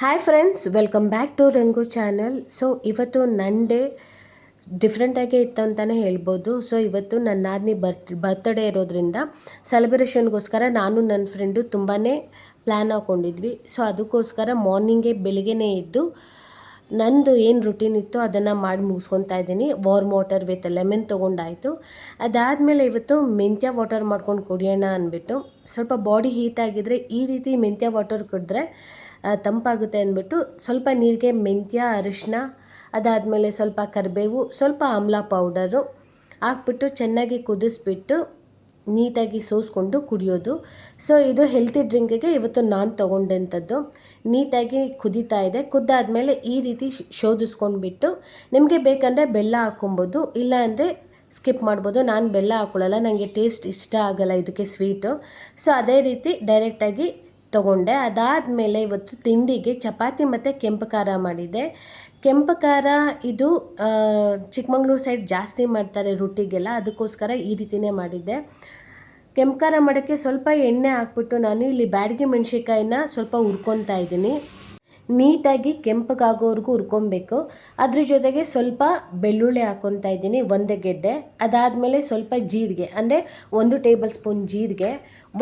Hi friends, welcome back to Rangu channel. So ಇವತ್ತು ನನ್ನ day ಡಿಫ್ರೆಂಟಾಗೇ ಇತ್ತು ಅಂತಲೇ ಹೇಳ್ಬೋದು. ಸೊ ಇವತ್ತು ನನ್ನ ನಾದಿನಿ ಬರ್ತ್ಡೇ ಇರೋದ್ರಿಂದ ಸೆಲೆಬ್ರೇಷನ್ಗೋಸ್ಕರ ನಾನು ನನ್ನ ಫ್ರೆಂಡು ತುಂಬಾ ಪ್ಲ್ಯಾನ್ ಹಾಕ್ಕೊಂಡಿದ್ವಿ. ಸೊ ಅದಕ್ಕೋಸ್ಕರ ಬೆಳಿಗ್ಗೆನೇ ಇದ್ದು ನಂದು ಏನು ರುಟೀನ್ ಇತ್ತು ಅದನ್ನು ಮಾಡಿ ಮುಗಿಸ್ಕೊತಾ ಇದ್ದೀನಿ. ವಾರ್ಮ್ ವಾಟರ್ ವಿತ್ ಲೆಮನ್ ತೊಗೊಂಡಾಯಿತು. ಅದಾದಮೇಲೆ ಇವತ್ತು ಮೆಂತ್ಯ ವಾಟರ್ ಮಾಡ್ಕೊಂಡು ಕುಡಿಯೋಣ ಅಂದ್ಬಿಟ್ಟು, ಸ್ವಲ್ಪ ಬಾಡಿ ಹೀಟ್ ಆಗಿದ್ದರೆ ಈ ರೀತಿ ಮೆಂತ್ಯ ವಾಟರ್ ಕುಡಿದ್ರೆ ತಂಪಾಗುತ್ತೆ ಅಂದ್ಬಿಟ್ಟು ಸ್ವಲ್ಪ ನೀರಿಗೆ ಮೆಂತ್ಯ, ಅರಿಶಿನ, ಅದಾದಮೇಲೆ ಸ್ವಲ್ಪ ಕರಿಬೇವು, ಸ್ವಲ್ಪ ಆಮ್ಲ ಪೌಡರು ಹಾಕ್ಬಿಟ್ಟು ಚೆನ್ನಾಗಿ ಕುದಿಸ್ಬಿಟ್ಟು ನೀಟಾಗಿ ಸೋಸ್ಕೊಂಡು ಕುಡಿಯೋದು. ಸೊ ಇದು ಹೆಲ್ತಿ ಡ್ರಿಂಕಿಗೆ ಇವತ್ತು ನಾನು ತೊಗೊಂಡಂಥದ್ದು. ನೀಟಾಗಿ ಕುದೀತಾ ಇದೆ. ಕುದ್ದಾದಮೇಲೆ ಈ ರೀತಿ ಶೋಧಿಸ್ಕೊಂಡ್ಬಿಟ್ಟು ನಿಮಗೆ ಬೇಕಂದರೆ ಬೆಲ್ಲ ಹಾಕ್ಕೊಬೋದು, ಇಲ್ಲ ಅಂದರೆ ಸ್ಕಿಪ್ ಮಾಡ್ಬೋದು. ನಾನು ಬೆಲ್ಲ ಹಾಕ್ಕೊಳ್ಳಲ್ಲ, ನನಗೆ ಟೇಸ್ಟ್ ಇಷ್ಟ ಆಗಲ್ಲ ಇದಕ್ಕೆ ಸ್ವೀಟು. ಸೊ ಅದೇ ರೀತಿ ಡೈರೆಕ್ಟಾಗಿ ತೊಗೊಂಡೆ. ಅದಾದಮೇಲೆ ಇವತ್ತು ತಿಂಡಿಗೆ ಚಪಾತಿ ಮತ್ತು ಕೆಂಪು ಖಾರ ಮಾಡಿದ್ದೆ. ಕೆಂಪು ಖಾರ ಇದು ಚಿಕ್ಕಮಂಗ್ಳೂರು ಸೈಡ್ ಜಾಸ್ತಿ ಮಾಡ್ತಾರೆ ರೊಟ್ಟಿಗೆಲ್ಲ, ಅದಕ್ಕೋಸ್ಕರ ಈ ರೀತಿಯೇ ಮಾಡಿದ್ದೆ. ಕೆಂಪು ಖಾರ ಮಾಡೋಕ್ಕೆ ಸ್ವಲ್ಪ ಎಣ್ಣೆ ಹಾಕ್ಬಿಟ್ಟು ನಾನು ಇಲ್ಲಿ ಬ್ಯಾಡಗಿ ಮೆಣಸಿನ್ಕಾಯಿನ ಸ್ವಲ್ಪ ಹುರ್ಕೊತಾ ಇದ್ದೀನಿ. ನೀಟಾಗಿ ಕೆಂಪಗಾಗೋವರೆಗೂ ಹುರ್ಕೊಬೇಕು. ಅದ್ರ ಜೊತೆಗೆ ಸ್ವಲ್ಪ ಬೆಳ್ಳುಳ್ಳಿ ಹಾಕ್ಕೊತಾ ಇದ್ದೀನಿ, ಒಂದು ಗೆಡ್ಡೆ. ಅದಾದಮೇಲೆ ಸ್ವಲ್ಪ ಜೀರಿಗೆ, ಅಂದರೆ 1 ಟೇಬಲ್ ಸ್ಪೂನ್ ಜೀರಿಗೆ,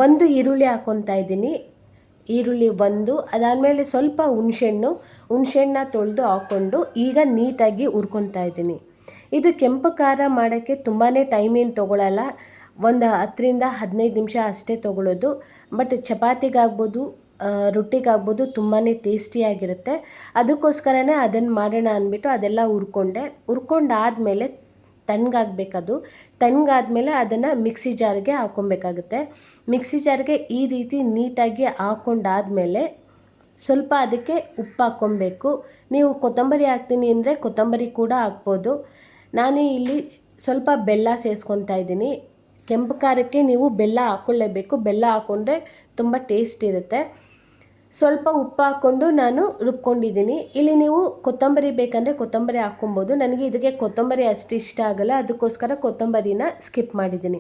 1 ಈರುಳ್ಳಿ ಹಾಕ್ಕೊತಾ ಇದ್ದೀನಿ. ಈರುಳ್ಳಿ 1, ಅದಾದಮೇಲೆ ಸ್ವಲ್ಪ ಹುಣಸೆಹಣ್ಣು ತೊಳೆದು ಹಾಕ್ಕೊಂಡು ಈಗ ನೀಟಾಗಿ ಹುರ್ಕೊತಾ ಇದ್ದೀನಿ. ಇದು ಕೆಂಪು ಖಾರ ಮಾಡೋಕ್ಕೆ ತುಂಬಾ ಟೈಮ್ ಏನು ತೊಗೊಳ್ಳಲ್ಲ, ಒಂದು 10ರಿಂದ 15 ನಿಮಿಷ ಅಷ್ಟೇ ತೊಗೊಳ್ಳೋದು. ಬಟ್ ಚಪಾತಿಗಾಗ್ಬೋದು, ರೊಟ್ಟಿಗಾಗ್ಬೋದು ತುಂಬಾ ಟೇಸ್ಟಿಯಾಗಿರುತ್ತೆ. ಅದಕ್ಕೋಸ್ಕರನೇ ಅದನ್ನು ಮಾಡೋಣ ಅಂದ್ಬಿಟ್ಟು ಅದೆಲ್ಲ ಹುರ್ಕೊಂಡಾದಮೇಲೆ ತಣ್ಣಗಾಗಬೇಕದು. ತಣ್ಣಗಾದ್ಮೇಲೆ ಅದನ್ನು ಮಿಕ್ಸಿ ಜಾರ್ಗೆ ಹಾಕ್ಕೊಬೇಕಾಗುತ್ತೆ. ಮಿಕ್ಸಿ ಜಾರ್ಗೆ ಈ ರೀತಿ ನೀಟಾಗಿ ಹಾಕ್ಕೊಂಡಾದಮೇಲೆ ಸ್ವಲ್ಪ ಅದಕ್ಕೆ ಉಪ್ಪು ಹಾಕ್ಕೊಬೇಕು. ನೀವು ಕೊತ್ತಂಬರಿ ಹಾಕ್ತೀನಿ ಅಂದರೆ ಕೊತ್ತಂಬರಿ ಕೂಡ ಹಾಕ್ಬೋದು. ನಾನು ಇಲ್ಲಿ ಸ್ವಲ್ಪ ಬೆಲ್ಲ ಸೇರಿಸ್ಕೊತಾ ಇದ್ದೀನಿ. ಕೆಂಪು ಖಾರಕ್ಕೆ ನೀವು ಬೆಲ್ಲ ಹಾಕ್ಕೊಳ್ಳೇಬೇಕು. ಬೆಲ್ಲ ಹಾಕ್ಕೊಂಡ್ರೆ ತುಂಬ ಟೇಸ್ಟ್ ಇರುತ್ತೆ. ಸ್ವಲ್ಪ ಉಪ್ಪು ಹಾಕ್ಕೊಂಡು ನಾನು ರುಬ್ಕೊಂಡಿದ್ದೀನಿ. ಇಲ್ಲಿ ನೀವು ಕೊತ್ತಂಬರಿ ಬೇಕಂದರೆ ಕೊತ್ತಂಬರಿ ಹಾಕ್ಕೊಬೋದು. ನನಗೆ ಇದಕ್ಕೆ ಕೊತ್ತಂಬರಿ ಅಷ್ಟು ಇಷ್ಟ ಆಗಲ್ಲ, ಅದಕ್ಕೋಸ್ಕರ ಕೊತ್ತಂಬರಿನ ಸ್ಕಿಪ್ ಮಾಡಿದ್ದೀನಿ.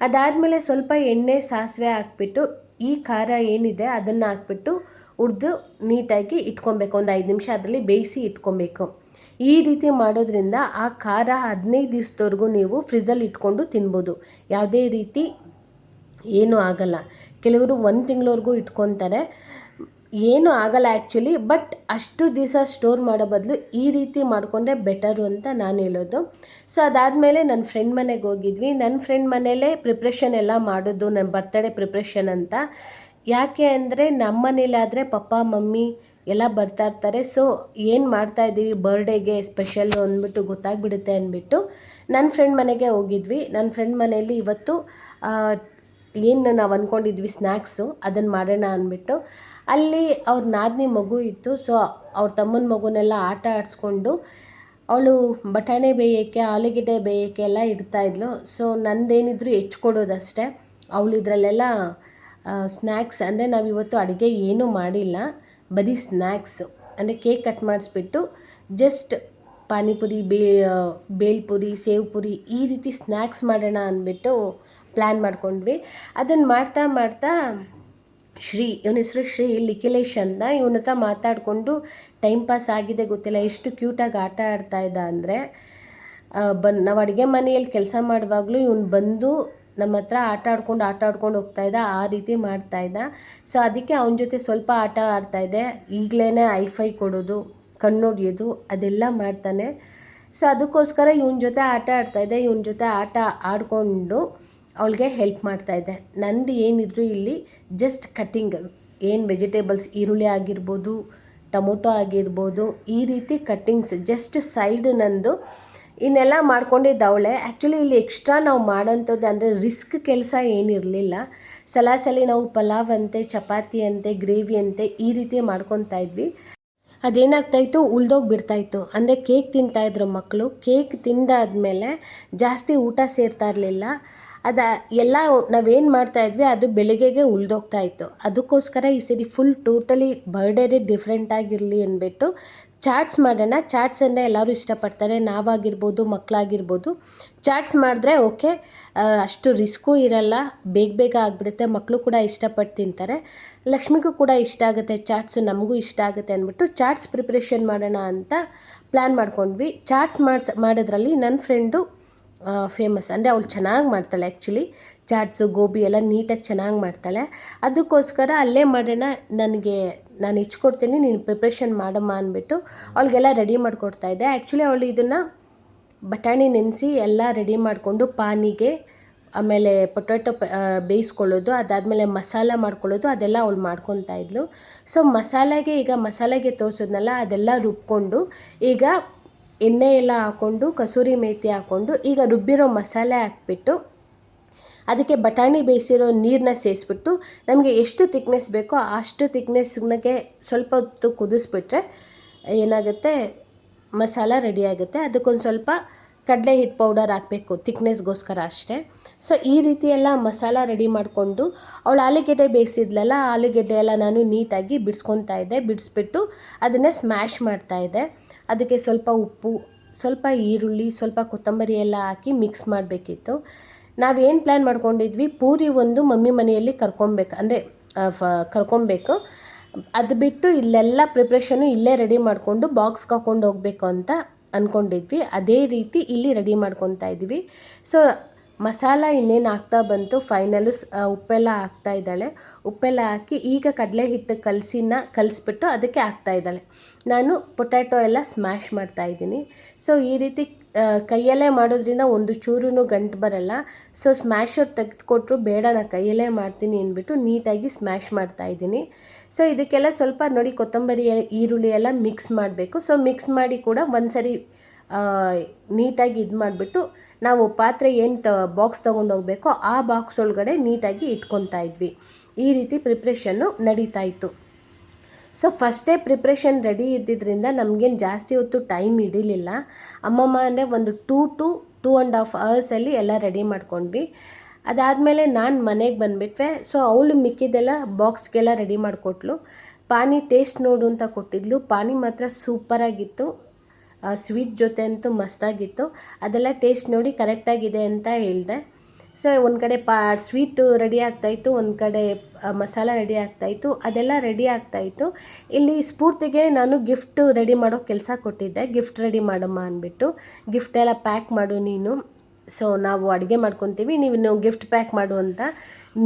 ಅದಾದಮೇಲೆ ಸ್ವಲ್ಪ ಎಣ್ಣೆ, ಸಾಸಿವೆ ಹಾಕ್ಬಿಟ್ಟು ಈ ಖಾರ ಏನಿದೆ ಅದನ್ನು ಹಾಕ್ಬಿಟ್ಟು ಹುರಿದು ನೀಟಾಗಿ ಇಟ್ಕೊಬೇಕು. ಒಂದು 5 ನಿಮಿಷ ಅದರಲ್ಲಿ ಬೇಯಿಸಿ ಇಟ್ಕೊಬೇಕು. ಈ ರೀತಿ ಮಾಡೋದ್ರಿಂದ ಆ ಖಾರ 15 ದಿವಸದವರೆಗೂ ನೀವು ಫ್ರಿಜ್ಜಲ್ಲಿ ಇಟ್ಕೊಂಡು ತಿನ್ಬೋದು. ಯಾವುದೇ ರೀತಿ ಏನೂ ಆಗಲ್ಲ. ಕೆಲವರು 1 ತಿಂಗಳವರೆಗೂ ಇಟ್ಕೊತಾರೆ, ಏನೂ ಆಗಲ್ಲ ಆ್ಯಕ್ಚುಲಿ. ಬಟ್ ಅಷ್ಟು ದಿವಸ ಸ್ಟೋರ್ ಮಾಡೋ ಬದಲು ಈ ರೀತಿ ಮಾಡಿಕೊಂಡ್ರೆ ಬೆಟರು ಅಂತ ನಾನು ಹೇಳೋದು. ಸೊ ಅದಾದಮೇಲೆ ನನ್ನ ಫ್ರೆಂಡ್ ಮನೆಗೆ ಹೋಗಿದ್ವಿ. ನನ್ನ ಫ್ರೆಂಡ್ ಮನೆಯಲ್ಲೇ ಪ್ರಿಪ್ರೇಷನ್ ಎಲ್ಲ ಮಾಡೋದು, ನನ್ನ ಬರ್ತ್ಡೇ ಪ್ರಿಪ್ರೇಷನ್ ಅಂತ. ಯಾಕೆ ಅಂದರೆ ನಮ್ಮ ಮನೇಲಾದರೆ ಪಪ್ಪ ಮಮ್ಮಿ ಎಲ್ಲ ಬರ್ತಾಯಿರ್ತಾರೆ. ಸೊ ಏನು ಮಾಡ್ತಾಯಿದ್ದೀವಿ ಬರ್ಡೇಗೆ ಸ್ಪೆಷಲ್ಲು ಅಂದ್ಬಿಟ್ಟು ಗೊತ್ತಾಗ್ಬಿಡುತ್ತೆ ಅಂದ್ಬಿಟ್ಟು ನನ್ನ ಫ್ರೆಂಡ್ ಮನೆಗೆ ಹೋಗಿದ್ವಿ. ನನ್ನ ಫ್ರೆಂಡ್ ಮನೆಯಲ್ಲಿ ಇವತ್ತು ಏನು ನಾವು ಅಂದ್ಕೊಂಡಿದ್ವಿ ಸ್ನ್ಯಾಕ್ಸು ಅದನ್ನು ಮಾಡೋಣ ಅಂದ್ಬಿಟ್ಟು ಅಲ್ಲಿ ಅವ್ರ ನಾದಿನಿ ಮಗು ಇತ್ತು. ಸೊ ಅವ್ರ ತಮ್ಮನ ಮಗುನೆಲ್ಲ ಆಟ ಆಡಿಸ್ಕೊಂಡು ಅವಳು ಬಟಾಣಿ ಬೇಯೋಕ್ಕೆ, ಆಲೂಗೆಡ್ಡೆ ಬೇಯೋಕ್ಕೆ ಎಲ್ಲ ಇಡ್ತಾಯಿದ್ಲು. ಸೊ ನಂದೇನಿದ್ರು ಹೆಚ್ಕೊಡೋದಷ್ಟೇ. ಅವಳು ಇದರಲ್ಲೆಲ್ಲ ಸ್ನ್ಯಾಕ್ಸ್, ಅಂದರೆ ನಾವಿವತ್ತು ಅಡುಗೆ ಏನೂ ಮಾಡಿಲ್ಲ, ಬರೀ ಸ್ನ್ಯಾಕ್ಸು ಅಂದರೆ ಕೇಕ್ ಕಟ್ ಮಾಡಿಸ್ಬಿಟ್ಟು ಜಸ್ಟ್ ಪಾನಿಪುರಿ, ಬೇಲ್ಪುರಿ, ಸೇವ್ ಪುರಿ ಈ ರೀತಿ ಸ್ನ್ಯಾಕ್ಸ್ ಮಾಡೋಣ ಅಂದ್ಬಿಟ್ಟು ಪ್ಲ್ಯಾನ್ ಮಾಡ್ಕೊಂಡ್ವಿ. ಅದನ್ನು ಮಾಡ್ತಾ ಇವನ ಹೆಸರು ಶ್ರೀ, ಲಿಖಿಲೇಶ್ ಅಂತ. ಇವನ ಹತ್ರ ಮಾತಾಡಿಕೊಂಡು ಟೈಮ್ ಪಾಸ್ ಆಗಿದೆ ಗೊತ್ತಿಲ್ಲ. ಎಷ್ಟು ಕ್ಯೂಟಾಗಿ ಆಟ ಆಡ್ತಾಯಿದ್ದ ಅಂದರೆ ನಾವು ಅಡುಗೆ ಮನೆಯಲ್ಲಿ ಕೆಲಸ ಮಾಡುವಾಗಲೂ ಇವನು ಬಂದು ನಮ್ಮ ಹತ್ರ ಆಟ ಆಡ್ಕೊಂಡು ಹೋಗ್ತಾಯಿದ್ದ, ಆ ರೀತಿ ಮಾಡ್ತಾಯಿದ್ದ. ಸೊ ಅದಕ್ಕೆ ಅವನ ಜೊತೆ ಸ್ವಲ್ಪ ಆಟ ಆಡ್ತಾಯಿದ್ದೆ. ಈಗಲೇ ಐಫೈ ಕೊಡೋದು, ಕಣ್ಣು ಹೊಡಿಯೋದು ಅದೆಲ್ಲ ಮಾಡ್ತಾನೆ. ಸೊ ಅದಕ್ಕೋಸ್ಕರ ಇವನ ಜೊತೆ ಆಟ ಆಡ್ತಾಯಿದ್ದೆ. ಇವನ ಜೊತೆ ಆಟ ಆಡಿಕೊಂಡು ಅವಳಿಗೆ ಹೆಲ್ಪ್ ಮಾಡ್ತಾಯಿದ್ದೆ. ನಂದು ಏನಿದ್ರು ಇಲ್ಲಿ ಜಸ್ಟ್ ಕಟ್ಟಿಂಗ್, ಏನು ವೆಜಿಟೇಬಲ್ಸ್, ಈರುಳ್ಳಿ ಆಗಿರ್ಬೋದು, ಟೊಮೊಟೊ ಆಗಿರ್ಬೋದು, ಈ ರೀತಿ ಕಟ್ಟಿಂಗ್ಸ್ ಜಸ್ಟ್ ಸೈಡ್ ನಂದು ಇನ್ನೆಲ್ಲ ಮಾಡ್ಕೊಂಡಿದ್ದವಳೆ. ಆ್ಯಕ್ಚುಲಿ ಇಲ್ಲಿ ಎಕ್ಸ್ಟ್ರಾ ನಾವು ಮಾಡೋಂಥದ್ದು ಅಂದರೆ ರಿಸ್ಕ್ ಕೆಲಸ ಏನಿರಲಿಲ್ಲ. ಸಲಾಸಲಿ ನಾವು ಪಲಾವ್ ಅಂತೆ, ಚಪಾತಿ ಅಂತೆ, ಗ್ರೇವಿ ಅಂತೆ ಈ ರೀತಿ ಮಾಡ್ಕೊತಾ ಇದ್ವಿ. ಅದೇನಾಗ್ತಾಯಿತ್ತು, ಉಳ್ದೋಗ್ಬಿಡ್ತಾಯಿತ್ತು. ಅಂದರೆ ಕೇಕ್ ತಿಂತಾಯಿದ್ರು ಮಕ್ಕಳು. ಕೇಕ್ ತಿಂದಾದ್ಮೇಲೆ ಜಾಸ್ತಿ ಊಟ ಸೇರ್ತಾ ಇರಲಿಲ್ಲ. ಅದ ಎಲ್ಲ ನಾವೇನು ಮಾಡ್ತಾಯಿದ್ವಿ ಅದು ಬೆಳಿಗ್ಗೆಗೆ ಉಳಿದೋಗ್ತಾ ಇತ್ತು. ಅದಕ್ಕೋಸ್ಕರ ಈ ಸರಿ ಫುಲ್ ಟೋಟಲಿ ಬರ್ಡೇನೇ ಡಿಫ್ರೆಂಟ್ ಆಗಿರಲಿ ಅಂದ್ಬಿಟ್ಟು ಚಾಟ್ಸ್ ಮಾಡೋಣ. ಚಾಟ್ಸ್ ಅಂದರೆ ಎಲ್ಲರೂ ಇಷ್ಟಪಡ್ತಾರೆ, ನಾವಾಗಿರ್ಬೋದು ಮಕ್ಕಳಾಗಿರ್ಬೋದು. ಚಾಟ್ಸ್ ಮಾಡಿದ್ರೆ ಓಕೆ, ಅಷ್ಟು ರಿಸ್ಕು ಇರಲ್ಲ, ಬೇಗ ಬೇಗ ಆಗಿಬಿಡುತ್ತೆ, ಮಕ್ಕಳು ಕೂಡ ಇಷ್ಟಪಟ್ಟು ತಿಂತಾರೆ, ಲಕ್ಷ್ಮಿಗೂ ಕೂಡ ಇಷ್ಟ ಆಗುತ್ತೆ ಚಾಟ್ಸು, ನಮಗೂ ಇಷ್ಟ ಆಗುತ್ತೆ ಅಂದ್ಬಿಟ್ಟು ಚಾಟ್ಸ್ ಪ್ರಿಪ್ರೇಷನ್ ಮಾಡೋಣ ಅಂತ ಪ್ಲ್ಯಾನ್ ಮಾಡ್ಕೊಂಡ್ವಿ. ಚಾಟ್ಸ್ ಮಾಡೋದ್ರಲ್ಲಿ ನನ್ನ ಫ್ರೆಂಡು ಫೇಮಸ್, ಅಂದರೆ ಅವಳು ಚೆನ್ನಾಗಿ ಮಾಡ್ತಾಳೆ. ಆ್ಯಕ್ಚುಲಿ ಚಾಟ್ಸು ಗೋಬಿ ಎಲ್ಲ ನೀಟಾಗಿ ಚೆನ್ನಾಗಿ ಮಾಡ್ತಾಳೆ. ಅದಕ್ಕೋಸ್ಕರ ಅಲ್ಲೇ ಮಾಡೋಣ, ನಾನು ಇಚ್ಕೊಡ್ತೀನಿ, ನೀನು ಪ್ರಿಪ್ರೇಷನ್ ಮಾಡಮ್ಮ ಅಂದ್ಬಿಟ್ಟು ಅವಳಿಗೆಲ್ಲ ರೆಡಿ ಮಾಡಿಕೊಡ್ತಾಯಿದ್ದೆ. ಆ್ಯಕ್ಚುಲಿ ಅವಳು ಇದನ್ನು ಬಟಾಣಿ ನೆನೆಸಿ ಎಲ್ಲ ರೆಡಿ ಮಾಡಿಕೊಂಡು ಪಾನಿಗೆ, ಆಮೇಲೆ ಪೊಟ್ಯಾಟೊ ಬೇಯಿಸ್ಕೊಳ್ಳೋದು, ಅದಾದಮೇಲೆ ಮಸಾಲ ಮಾಡ್ಕೊಳ್ಳೋದು, ಅದೆಲ್ಲ ಅವಳು ಮಾಡ್ಕೊತಾ ಇದ್ಲು. ಸೊ ಮಸಾಲೆಗೆ ತೋರಿಸೋದ್ನಲ್ಲ ಅದೆಲ್ಲ ರುಬ್ಕೊಂಡು, ಈಗ ಎಣ್ಣೆ ಎಲ್ಲ ಹಾಕ್ಕೊಂಡು ಕಸೂರಿ ಮೇಥಿ ಹಾಕ್ಕೊಂಡು ಈಗ ರುಬ್ಬಿರೋ ಮಸಾಲೆ ಹಾಕ್ಬಿಟ್ಟು ಅದಕ್ಕೆ ಬಟಾಣಿ ಬೇಯಿಸಿರೋ ನೀರನ್ನ ಸೇರಿಸ್ಬಿಟ್ಟು ನಮಗೆ ಎಷ್ಟು ತಿಕ್ನೆಸ್ ಬೇಕೋ ಅಷ್ಟು ತಿಕ್ನೆಸ್ಗೆ ಸ್ವಲ್ಪ ಹೊತ್ತು ಕುದಿಸ್ಬಿಟ್ರೆ ಏನಾಗುತ್ತೆ, ಮಸಾಲ ರೆಡಿ ಆಗುತ್ತೆ. ಅದಕ್ಕೊಂದು ಸ್ವಲ್ಪ ಕಡಲೆ ಹಿಟ್ಟು ಪೌಡರ್ ಹಾಕಬೇಕು ತಿಕ್ನೆಸ್ಗೋಸ್ಕರ ಅಷ್ಟೇ. ಸೊ ಈ ರೀತಿ ಎಲ್ಲ ಮಸಾಲ ರೆಡಿ ಮಾಡಿಕೊಂಡು ಅವಳು ಆಲೂಗೆಡ್ಡೆ ಬೇಯಿಸಿದ್ಲಲ್ಲ, ಆಲೂಗೆಡ್ಡೆ ಎಲ್ಲ ನಾನು ನೀಟಾಗಿ ಬಿಡಿಸ್ಕೊತಾ ಇದ್ದೆ. ಬಿಡಿಸ್ಬಿಟ್ಟು ಅದನ್ನು ಸ್ಮ್ಯಾಶ್ ಮಾಡ್ತಾಯಿದ್ದೆ. ಅದಕ್ಕೆ ಸ್ವಲ್ಪ ಉಪ್ಪು, ಸ್ವಲ್ಪ ಈರುಳ್ಳಿ, ಸ್ವಲ್ಪ ಕೊತ್ತಂಬರಿ ಎಲ್ಲ ಹಾಕಿ ಮಿಕ್ಸ್ ಮಾಡಬೇಕಿತ್ತು. ನಾವೇನು ಪ್ಲ್ಯಾನ್ ಮಾಡ್ಕೊಂಡಿದ್ವಿ, ಪೂರಿ ಒಂದು ಮಮ್ಮಿ ಮನೆಯಲ್ಲಿ ಕರ್ಕೊಬೇಕು, ಅದು ಬಿಟ್ಟು ಇಲ್ಲೆಲ್ಲ ಪ್ರಿಪ್ರೇಷನು ಇಲ್ಲೇ ರೆಡಿ ಮಾಡಿಕೊಂಡು ಬಾಕ್ಸ್ಗೆ ಹಾಕ್ಕೊಂಡು ಹೋಗಬೇಕು ಅಂತ ಅಂದ್ಕೊಂಡಿದ್ವಿ. ಅದೇ ರೀತಿ ಇಲ್ಲಿ ರೆಡಿ ಮಾಡ್ಕೊತಾ ಇದ್ವಿ. ಸೊ ಮಸಾಲ ಇನ್ನೇನು ಆಗ್ತಾ ಬಂತು, ಫೈನಲು ಉಪ್ಪೆಲ್ಲ ಹಾಕ್ತಾ ಇದ್ದಾಳೆ. ಉಪ್ಪೆಲ್ಲ ಹಾಕಿ ಈಗ ಕಡಲೆ ಹಿಟ್ಟು ಕಲಿಸ್ಬಿಟ್ಟು ಅದಕ್ಕೆ ಹಾಕ್ತಾ ಇದ್ದಾಳೆ. ನಾನು ಪೊಟ್ಯಾಟೊ ಎಲ್ಲ ಸ್ಮ್ಯಾಶ್ ಮಾಡ್ತಾಯಿದ್ದೀನಿ. ಸೊ ಈ ರೀತಿ ಕೈಯಲ್ಲೇ ಮಾಡೋದ್ರಿಂದ ಒಂದು ಚೂರು ಗಂಟು ಬರಲ್ಲ. ಸೊ ಸ್ಮ್ಯಾಶರ್ ತೆಗೆದುಕೊಟ್ರು, ಬೇಡ ನಾನು ಕೈಯಲ್ಲೇ ಮಾಡ್ತೀನಿ ಅಂದ್ಬಿಟ್ಟು ನೀಟಾಗಿ ಸ್ಮ್ಯಾಶ್ ಮಾಡ್ತಾಯಿದ್ದೀನಿ. ಸೊ ಇದಕ್ಕೆಲ್ಲ ಸ್ವಲ್ಪ ನೋಡಿ ಕೊತ್ತಂಬರಿ ಈರುಳ್ಳಿ ಎಲ್ಲ ಮಿಕ್ಸ್ ಮಾಡಬೇಕು. ಸೊ ಮಿಕ್ಸ್ ಮಾಡಿ ಕೂಡ ಒಂದು ಸರಿ ನೀಟಾಗಿ ಇದು ಮಾಡಿಬಿಟ್ಟು ನಾವು ಪಾತ್ರೆ ಏನು ಬಾಕ್ಸ್ ತೊಗೊಂಡು ಹೋಗಬೇಕೋ ಆ ಬಾಕ್ಸ್ ಒಳಗಡೆ ನೀಟಾಗಿ ಇಟ್ಕೊತಾ ಇದ್ವಿ. ಈ ರೀತಿ ಪ್ರಿಪ್ರೇಷನ್ನು ನಡೀತಾ ಇತ್ತು. ಸೊ ಫಸ್ಟೇ ಪ್ರಿಪ್ರೇಷನ್ ರೆಡಿ ಇದ್ದಿದ್ದರಿಂದ ನಮಗೇನು ಜಾಸ್ತಿ ಹೊತ್ತು ಟೈಮ್ ಹಿಡಿಲಿಲ್ಲ. ಅಮ್ಮಮ್ಮ ಅಂದರೆ ಒಂದು 2 to 2.5 ಅವರ್ಸಲ್ಲಿ ಎಲ್ಲ ರೆಡಿ ಮಾಡ್ಕೊಂಡ್ವಿ. ಅದಾದಮೇಲೆ ನಾನು ಮನೆಗೆ ಬಂದುಬಿಟ್ವೆ. ಸೊ ಅವಳು ಮಿಕ್ಕಿದ್ದೆಲ್ಲ ಬಾಕ್ಸ್ಗೆಲ್ಲ ರೆಡಿ ಮಾಡಿಕೊಟ್ಲು. ಪಾನಿ ಟೇಸ್ಟ್ ನೋಡು ಅಂತ ಕೊಟ್ಟಿದ್ಲು. ಪಾನಿ ಮಾತ್ರ ಸೂಪರಾಗಿತ್ತು, ಸ್ವೀಟ್ ಜೊತೆ ಅಂತೂ ಮಸ್ತಾಗಿತ್ತು. ಅದೆಲ್ಲ ಟೇಸ್ಟ್ ನೋಡಿ ಕರೆಕ್ಟಾಗಿದೆ ಅಂತ ಹೇಳಿದೆ. ಸೊ ಒಂದು ಕಡೆ ಸ್ವೀಟು ರೆಡಿ ಆಗ್ತಾಯಿತ್ತು, ಒಂದು ಕಡೆ ಮಸಾಲ ರೆಡಿ ಆಗ್ತಾಯಿತ್ತು, ಅದೆಲ್ಲ ರೆಡಿ ಆಗ್ತಾಯಿತ್ತು. ಇಲ್ಲಿ ಸ್ಫೂರ್ತಿಗೆ ನಾನು ಗಿಫ್ಟ್ ರೆಡಿ ಮಾಡೋ ಕೆಲಸ ಕೊಟ್ಟಿದ್ದೆ. ಗಿಫ್ಟ್ ರೆಡಿ ಮಾಡಮ್ಮ ಅಂದ್ಬಿಟ್ಟು, ಗಿಫ್ಟೆಲ್ಲ ಪ್ಯಾಕ್ ಮಾಡು ನೀನು, ಸೊ ನಾವು ಅಡುಗೆ ಮಾಡ್ಕೊತೀವಿ, ನೀವು ಗಿಫ್ಟ್ ಪ್ಯಾಕ್ ಮಾಡು ಅಂತ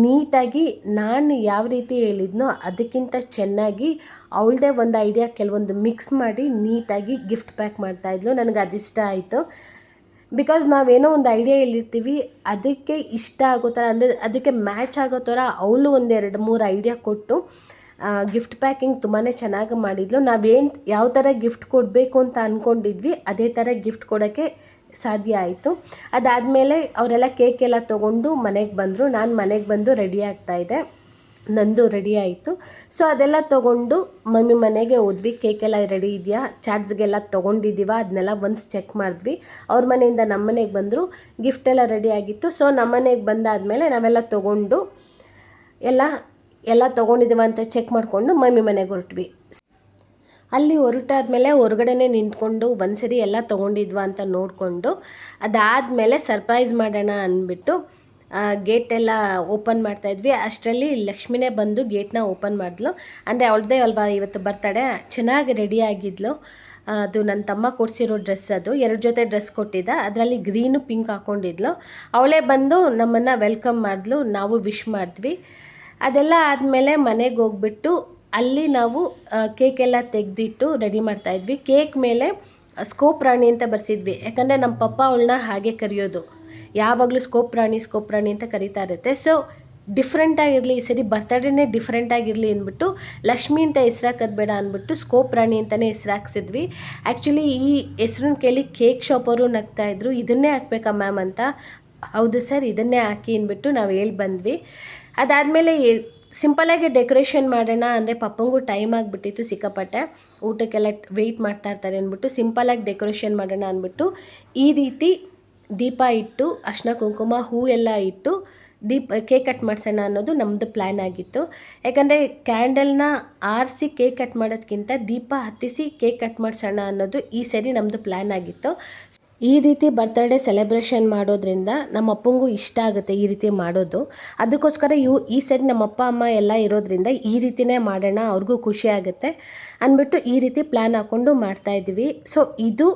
ನೀಟಾಗಿ ನಾನು ಯಾವ ರೀತಿ ಹೇಳಿದ್ನೋ ಅದಕ್ಕಿಂತ ಚೆನ್ನಾಗಿ ಅವಳದೇ ಒಂದು ಐಡಿಯಾ ಕೆಲವೊಂದು ಮಿಕ್ಸ್ ಮಾಡಿ ನೀಟಾಗಿ ಗಿಫ್ಟ್ ಪ್ಯಾಕ್ ಮಾಡ್ತಾಯಿದ್ಲು. ನನಗೆ ಅದಿಷ್ಟ ಆಯಿತು. ಬಿಕಾಸ್ ನಾವೇನೋ ಒಂದು ಐಡಿಯಾ ಹೇಳಿರ್ತೀವಿ, ಅದಕ್ಕೆ ಇಷ್ಟ ಆಗೋ ಥರ, ಅಂದರೆ ಅದಕ್ಕೆ ಮ್ಯಾಚ್ ಆಗೋ ಥರ ಅವಳು ಒಂದು 2-3 ಐಡಿಯಾ ಕೊಟ್ಟು ಗಿಫ್ಟ್ ಪ್ಯಾಕಿಂಗ್ ತುಂಬಾ ಚೆನ್ನಾಗಿ ಮಾಡಿದ್ಲು. ಯಾವ ಥರ ಗಿಫ್ಟ್ ಕೊಡಬೇಕು ಅಂತ ಅಂದ್ಕೊಂಡಿದ್ವಿ ಅದೇ ಥರ ಗಿಫ್ಟ್ ಕೊಡೋಕ್ಕೆ ಸಾಧ್ಯ ಆಯಿತು. ಅದಾದಮೇಲೆ ಅವರೆಲ್ಲ ಕೇಕೆಲ್ಲ ತೊಗೊಂಡು ಮನೆಗೆ ಬಂದರು. ನಾನು ಮನೆಗೆ ಬಂದು ರೆಡಿ ಆಗ್ತಾಯಿದ್ದೆ, ನಂದು ರೆಡಿ ಆಯಿತು. ಸೊ ಅದೆಲ್ಲ ತೊಗೊಂಡು ಮಮ್ಮಿ ಮನೆಗೆ ಹೋದ್ವಿ. ಕೇಕೆಲ್ಲ ರೆಡಿ ಇದೆಯಾ, ಚಾಟ್ಸ್ಗೆಲ್ಲ ತೊಗೊಂಡಿದ್ದೀವ, ಅದನ್ನೆಲ್ಲ ಒನ್ಸ್ ಚೆಕ್ ಮಾಡಿದ್ವಿ. ಅವ್ರ ಮನೆಯಿಂದ ನಮ್ಮ ಮನೆಗೆ ಬಂದರು, ಗಿಫ್ಟೆಲ್ಲ ರೆಡಿ ಆಗಿತ್ತು. ಸೊ ನಮ್ಮ ಮನೆಗೆ ಬಂದಾದಮೇಲೆ ನಾವೆಲ್ಲ ತೊಗೊಂಡು ಎಲ್ಲ ತೊಗೊಂಡಿದ್ದೀವ ಅಂತ ಚೆಕ್ ಮಾಡಿಕೊಂಡು ಮಮ್ಮಿ ಮನೆಗೆ ಹೊರಟ್ವಿ. ಅಲ್ಲಿ ಹೊರಟಾದ್ಮೇಲೆ ಹೊರಗಡೆನೇ ನಿಂತ್ಕೊಂಡು ಒಂದ್ಸರಿ ಎಲ್ಲ ತೊಗೊಂಡಿದ್ವಾ ಅಂತ ನೋಡಿಕೊಂಡು ಅದಾದಮೇಲೆ ಸರ್ಪ್ರೈಸ್ ಮಾಡೋಣ ಅಂದ್ಬಿಟ್ಟು ಗೇಟೆಲ್ಲ ಓಪನ್ ಮಾಡ್ತಾಯಿದ್ವಿ. ಅಷ್ಟರಲ್ಲಿ ಲಕ್ಷ್ಮಿನೇ ಬಂದು ಗೇಟ್ನ ಓಪನ್ ಮಾಡಿದ್ಲು. ಅಂದರೆ ಅವಳದೇ ಅಲ್ವಾ ಇವತ್ತು ಬರ್ತಡೆ, ಚೆನ್ನಾಗಿ ರೆಡಿ ಆಗಿದ್ಲು. ಅದು ನನ್ನ ತಮ್ಮ ಕೊಡಿಸಿರೋ ಡ್ರೆಸ್, ಅದು 2 ಜೊತೆ ಡ್ರೆಸ್ ಕೊಟ್ಟಿದ್ದ, ಅದರಲ್ಲಿ ಗ್ರೀನು ಪಿಂಕ್ ಹಾಕ್ಕೊಂಡಿದ್ಲು. ಅವಳೇ ಬಂದು ನಮ್ಮನ್ನು ವೆಲ್ಕಮ್ ಮಾಡಿದ್ಲು, ನಾವು ವಿಶ್ ಮಾಡಿದ್ವಿ. ಅದೆಲ್ಲ ಆದಮೇಲೆ ಮನೆಗೆ ಹೋಗ್ಬಿಟ್ಟು ಅಲ್ಲಿ ನಾವು ಕೇಕೆಲ್ಲ ತೆಗೆದಿಟ್ಟು ರೆಡಿ ಮಾಡ್ತಾಯಿದ್ವಿ. ಕೇಕ್ ಮೇಲೆ ಸ್ಕೋಪ್ ರಾಣಿ ಅಂತ ಬರ್ಸಿದ್ವಿ, ಯಾಕಂದರೆ ನಮ್ಮ ಪಪ್ಪ ಅವಳನ್ನ ಹಾಗೆ ಕರೆಯೋದು, ಯಾವಾಗಲೂ ಸ್ಕೋಪ್ ರಾಣಿ ಅಂತ ಕರೀತಾ ಇರುತ್ತೆ. ಸೊ ಡಿಫ್ರೆಂಟಾಗಿರಲಿ, ಈ ಸರಿ ಬರ್ತಡೇನೇ ಡಿಫ್ರೆಂಟಾಗಿರಲಿ ಅಂದ್ಬಿಟ್ಟು ಲಕ್ಷ್ಮಿ ಅಂತ ಹೆಸ್ರಾಕೋದು ಬೇಡ ಅಂದ್ಬಿಟ್ಟು ಸ್ಕೋಪ್ ರಾಣಿ ಅಂತಲೇ ಹೆಸ್ರಾಕ್ಸಿದ್ವಿ. ಆ್ಯಕ್ಚುಲಿ ಈ ಹೆಸ್ರನ್ನ ಕೇಳಿ ಕೇಕ್ ಶಾಪವರು ನಗ್ತಾಯಿದ್ರು, ಇದನ್ನೇ ಹಾಕ್ಬೇಕಾ ಮ್ಯಾಮ್ ಅಂತ. ಹೌದು ಸರ್, ಇದನ್ನೇ ಹಾಕಿ ಅಂದ್ಬಿಟ್ಟು ನಾವು ಹೇಳಿ ಬಂದ್ವಿ. ಅದಾದಮೇಲೆ ಸಿಂಪಲಾಗಿ ಡೆಕೋರೇಷನ್ ಮಾಡೋಣ ಅಂದರೆ ಪಪ್ಪಂಗೂ ಟೈಮ್ ಆಗಿಬಿಟ್ಟಿತ್ತು ಸಿಕ್ಕಾಪಟ್ಟೆ, ಊಟಕ್ಕೆಲ್ಲ ವೆಯ್ಟ್ ಮಾಡ್ತಾ ಇರ್ತಾರೆ ಅಂದ್ಬಿಟ್ಟು ಸಿಂಪಲಾಗಿ ಡೆಕೋರೇಷನ್ ಮಾಡೋಣ ಅಂದ್ಬಿಟ್ಟು ಈ ರೀತಿ ದೀಪ ಇಟ್ಟು ಅರ್ಶಿನ ಕುಂಕುಮ ಹೂ ಎಲ್ಲ ಇಟ್ಟು ಕೇಕ್ ಕಟ್ ಮಾಡಿಸೋಣ ಅನ್ನೋದು ನಮ್ಮದು ಪ್ಲ್ಯಾನ್ ಆಗಿತ್ತು. ಯಾಕಂದರೆ ಕ್ಯಾಂಡಲ್ನ ಆರಿಸಿ ಕೇಕ್ ಕಟ್ ಮಾಡೋದಕ್ಕಿಂತ ದೀಪ ಹತ್ತಿಸಿ ಕೇಕ್ ಕಟ್ ಮಾಡಿಸೋಣ ಅನ್ನೋದು ಈ ಸರಿ ನಮ್ಮದು ಪ್ಲ್ಯಾನ್ ಆಗಿತ್ತು. ಈ ರೀತಿ ಬರ್ತ್ಡೇ ಸೆಲೆಬ್ರೇಷನ್ ಮಾಡೋದ್ರಿಂದ ನಮ್ಮ ಅಪ್ಪಂಗೂ ಇಷ್ಟ ಆಗುತ್ತೆ ಈ ರೀತಿ ಮಾಡೋದು. ಅದಕ್ಕೋಸ್ಕರ ಈ ಸರಿ ನಮ್ಮ ಅಪ್ಪ ಅಮ್ಮ ಎಲ್ಲ ಇರೋದ್ರಿಂದ ಈ ರೀತಿಯೇ ಮಾಡೋಣ, ಅವ್ರಿಗೂ ಖುಷಿ ಆಗುತ್ತೆ ಅಂದ್ಬಿಟ್ಟು ಈ ರೀತಿ ಪ್ಲ್ಯಾನ್ ಹಾಕ್ಕೊಂಡು ಮಾಡ್ತಾಯಿದ್ವಿ. ಸೊ ಇದು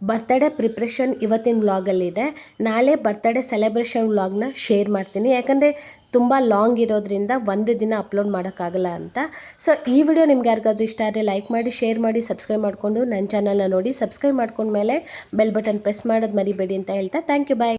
ಬರ್ತ್ಡೇ ಪ್ರಿಪ್ರೇಷನ್ ಇವತ್ತಿನ ವ್ಲಾಗಲ್ಲಿದೆ. ನಾಳೆ ಬರ್ತ್ಡೇ ಸೆಲೆಬ್ರೇಷನ್ ವ್ಲಾಗ್ನ ಶೇರ್ ಮಾಡ್ತೀನಿ, ಯಾಕಂದರೆ ತುಂಬ ಲಾಂಗ್ ಇರೋದ್ರಿಂದ ಒಂದು ದಿನ ಅಪ್ಲೋಡ್ ಮಾಡೋಕ್ಕಾಗಲ್ಲ ಅಂತ. ಸೊ ಈ ವಿಡಿಯೋ ನಿಮ್ಗೆ ಯಾರಿಗಾದ್ರೂ ಇಷ್ಟ ಆದರೆ ಲೈಕ್ ಮಾಡಿ, ಶೇರ್ ಮಾಡಿ, ಸಬ್ಸ್ಕ್ರೈಬ್ ಮಾಡಿಕೊಂಡು ನನ್ನ ಚಾನಲ್ನ ನೋಡಿ. ಸಬ್ಸ್ಕ್ರೈಬ್ ಮಾಡ್ಕೊಂಡ್ಮೇಲೆ ಬೆಲ್ ಬಟನ್ ಪ್ರೆಸ್ ಮಾಡೋದು ಮರಿಬೇಡಿ ಅಂತ ಹೇಳ್ತಾ ಥ್ಯಾಂಕ್ ಯು, ಬಾಯ್.